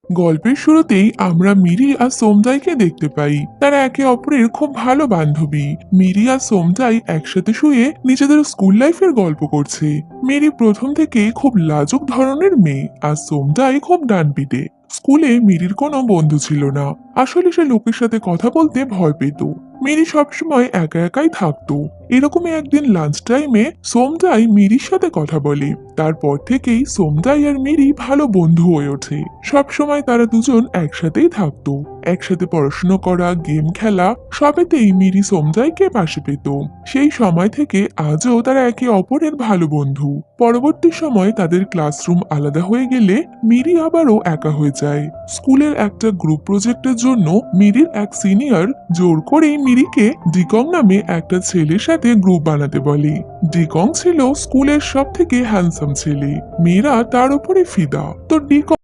গল্পের শুরুতেই আমরা মিরি আর সোমজাইকে দেখতে পাই। তারা একে অপরের খুব ভালো বান্ধবী। মিরি আর সোমজাই একসাথে শুয়ে নিজেদের স্কুল লাইফের গল্প করছে। মিরি প্রথম থেকেই খুব লাজুক ধরনের মেয়ে, আর সোমজাই খুব ডানপিটে। স্কুলে মিরির কোনো বন্ধু ছিল না। আসলে সে লোকের সাথে কথা বলতে ভয় পেত। মিরি সবসময় একা একাই থাকতো। এরকমই একদিন লাঞ্চ টাইমে সোমজাই মিরির সাথে কথা বলে। তারপর থেকেই সোমজাই আর মিরি ভালো বন্ধু হয়ে ওঠে। সবসময় তারা দুজন একসাথেই থাকতো। একসাথে পড়াশোনা করা, গেম খেলা, সবেতেই মিরি সোমজাইকে পাশে পেত। সেই সময় থেকে আজও তারা একে অপরের ভালো বন্ধু। পরবর্তী সময় তাদের ক্লাসরুম আলাদা হয়ে গেলে মিরি আবারও একা হয়ে যায়। স্কুলের একটা গ্রুপ প্রজেক্টের জন্য মিরির এক সিনিয়র জোর করেই মিরিকে ডিকং নামে একটা ছেলের সাথে গ্রুপ বানাতে বলে। ডিকং ছিল স্কুলের সব থেকে হ্যান্ডসাম ছেলে। মেয়েরা তার উপরে ফিদা। তো ডিকং